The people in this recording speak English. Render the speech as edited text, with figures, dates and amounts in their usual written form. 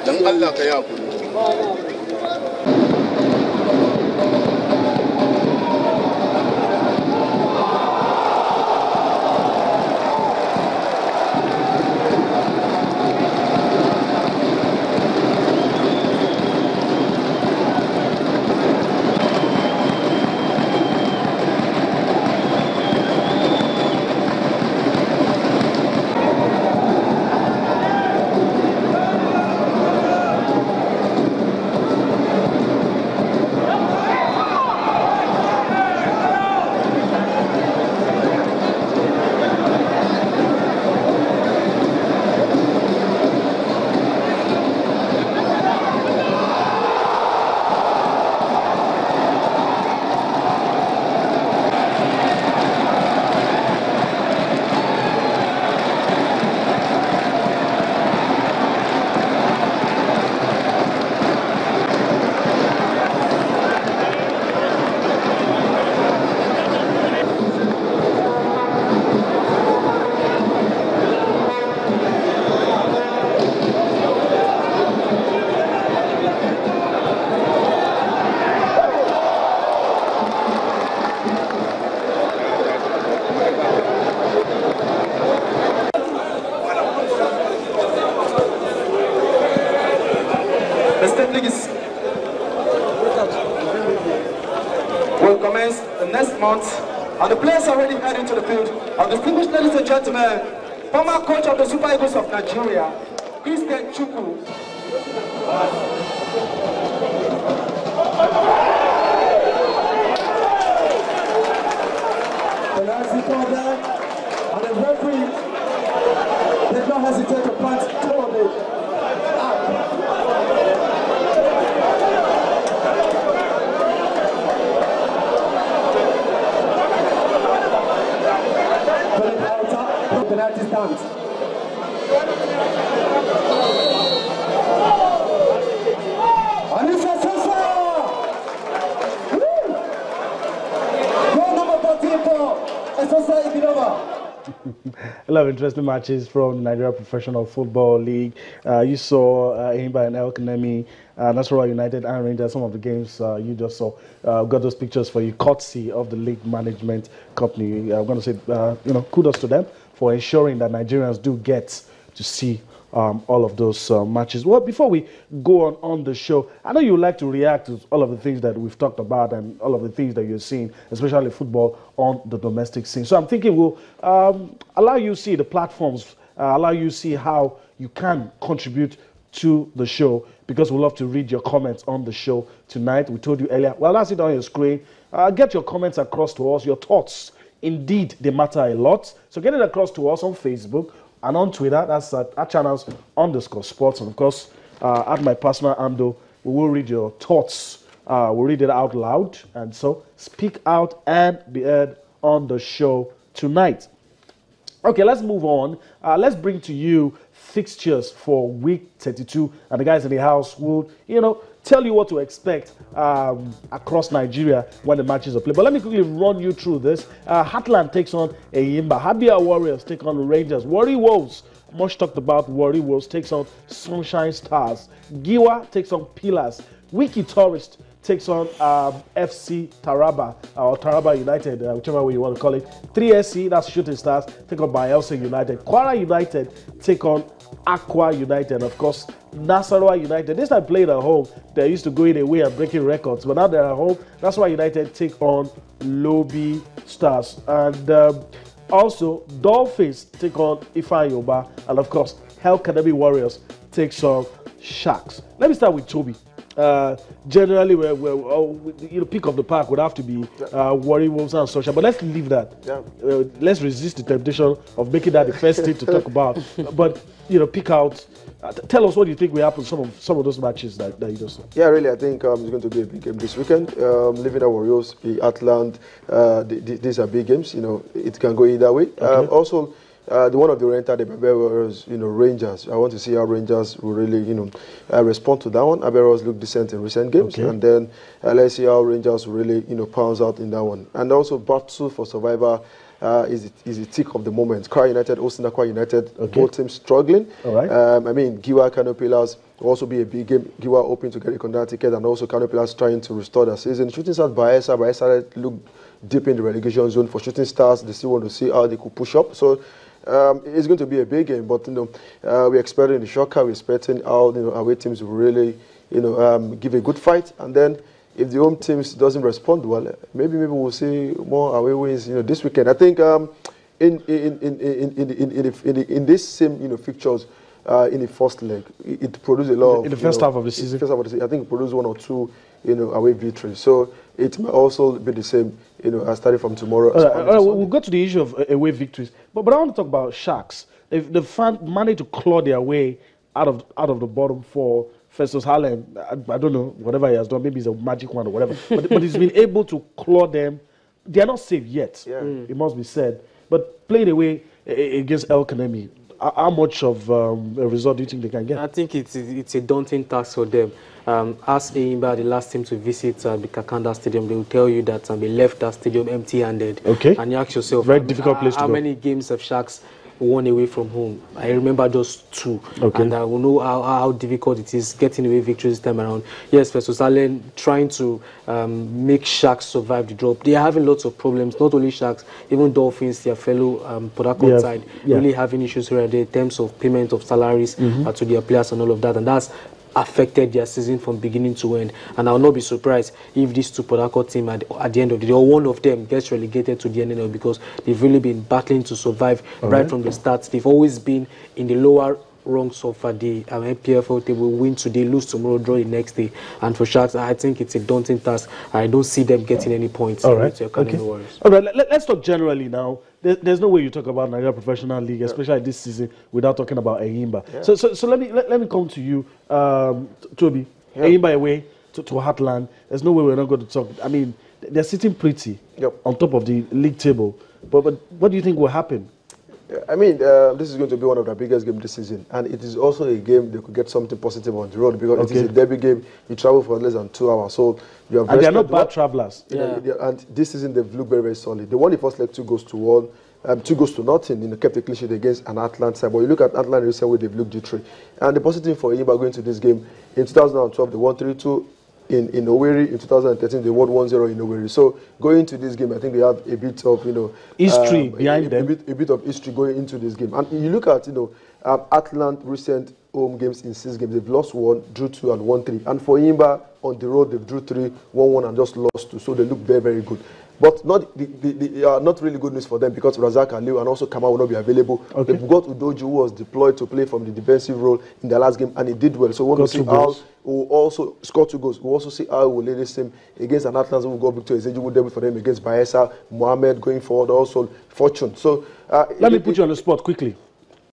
Dan Allah ka yi hakuri. Will commence the next month, and the players are already heading to the field. And distinguished ladies and gentlemen, former coach of the Super Eagles of Nigeria, Christian Chukwu. Penalty corner, and the referee did not hesitate to punch totally. Penalty stand. And it's a goal number 14 for Esosa Ibinova. A lot of interesting matches from the Nigeria Professional Football League. You saw Enyimba and El Kanemi, Nasarawa United and Rangers, some of the games you just saw. Got those pictures for you, courtesy of the league management company. I'm going to say, kudos to them for ensuring that Nigerians do get to see all of those matches. Well, before we go on the show, I know you would like to react to all of the things that we've talked about and all of the things that you're seeing, especially football on the domestic scene. So I'm thinking we'll allow you see the platforms, allow you see how you can contribute to the show, because we'd love to read your comments on the show tonight. We told you earlier, well, that's it on your screen. Get your comments across to us, your thoughts. Indeed, they matter a lot. So get it across to us on Facebook and on Twitter. That's at channels_sports. And of course, at my personal handle, we will read your thoughts we'll read it out loud. And so speak out and be heard on the show tonight. Okay, let's move on. Let's bring to you fixtures for week 32, and the guys in the house will, tell you what to expect across Nigeria when the matches are played. But let me quickly run you through this. Heartland takes on Eyimba. Habia Warriors take on Rangers. Warri Wolves, much talked about. Warri Wolves takes on Sunshine Stars. Giwa takes on Pillars. Wiki Tourist takes on FC Taraba, or Taraba United, whichever way you want to call it. 3SC, that's Shooting Stars, take on Bayelsa United. Kwara United take on Aqua United. Of course, Nasarawa United. This time played at home, they used to go in away and breaking records, but now they're at home. Nasarawa United take on Lobi Stars. And also, Dolphins take on Ifayoba. And of course, Hell Academy Warriors takes on Sharks. Let me start with Toby. Generally, pick of the pack would have to be Warri Wolves and Social, but let's leave that. Yeah. Let's resist the temptation of making that the first thing to talk about. But pick out. Tell us what you think will happen some of those matches that you just saw. Yeah, really, I think it's going to be a big game this weekend. Living at Warriors, Atlant, these are big games. It can go either way. Okay. Also, the one of the rented the Barbaros, Rangers. I want to see how Rangers will really, respond to that one. Barbaros look decent in recent games, okay. And then let's see how Rangers will really, pounds out in that one. And also, battle for survivor is the tick of the moment. Kwara United, hosting Aqua United, okay. Both teams struggling. All right. Giwa Kano Pillars will also be a big game. Giwa hoping to get a conduct ticket, and also Kano Pillars trying to restore their season. Shooting Stars, Bayelsa look deep in the relegation zone. For Shooting Stars, they still want to see how they could push up. So it's going to be a big game, but we're expecting the shocker. We're expecting how away teams will really give a good fight, and then if the home teams doesn't respond well, maybe we'll see more away wins this weekend. I think in this same fixtures in the first leg, it produced a lot in the first half of the season. I think it produced 1 or 2 away victories. So it may also be the same starting from tomorrow. All right, we'll go to the issue of away victories, but I want to talk about Sharks. They've managed to claw their way out of the bottom four. Festus Harlem, I don't know, whatever he has done, maybe it's a magic one or whatever, but he's been able to claw them. They are not safe yet, It must be said, but playing away against El Kanemi, how much of a result do you think they can get? I think it's a daunting task for them. Ask Eyimba, the last team to visit the Kakanda Stadium, they will tell you that they left that stadium empty-handed. Okay. And you ask yourself, very difficult place to go. How many games have Sharks won away from home? I remember just 2. Okay. And I will know how difficult it is getting away victories this time around. Yes, Festus Allen trying to make Sharks survive the drop. They are having lots of problems, not only Sharks, even Dolphins, their fellow Port Harcourt side, really having issues here and there in terms of payment of salaries to their players and all of that. And that's affected their season from beginning to end. And I'll not be surprised if these two Port Harcourt teams at the end of the day, or one of them gets relegated to the NNL, because they've really been battling to survive right from the start. They've always been in the lower rungs of the NPF. They will win today, lose tomorrow, draw the next day. And for Sharks, I think it's a daunting task. I don't see them getting any points. All right. Okay. All right. Let's talk generally now. There's no way you talk about Nigeria Professional League, especially this season, without talking about Eyimba. Yeah. So let me come to you, Toby. Yeah. Eyimba away to Heartland. There's no way we're not going to talk. I mean, they're sitting pretty on top of the league table. But what do you think will happen? I mean, this is going to be one of the biggest games this season, and it is also a game they could get something positive on the road, because it is a derby game. You travel for less than 2 hours, so you have. And they are not bad travelers. And this season they've looked very, very solid. They won the first leg 2-1, 2-0. Kept a clean sheet against an Atlanta side. But you look at Atlanta recently, they've looked G3. And the positive for Eyimba going to this game, in 2012 they won 3-2. In Owerri. In 2013 they won 1-0 in Owerri. So going into this game, I think they have a bit of history behind them. A bit of history going into this game. And you look at Atlanta recent home games in 6 games, they've lost 1, drew 2, and won 3. And for Eyimba on the road, they've drew 3, won 1, and just lost 2. So they look very, very good. But not really good news for them, because Razak Aliu and also Kama will not be available. Okay. They've got Udoju, who was deployed to play from the defensive role in the last game, and he did well. So we'll see how he will also score 2 goals. We'll also see how he will lay this team against an Atlanta who will go Victor Ezeji, will debut for them against Bayelsa, Mohamed going forward, also Fortune. So let me put you on the spot quickly.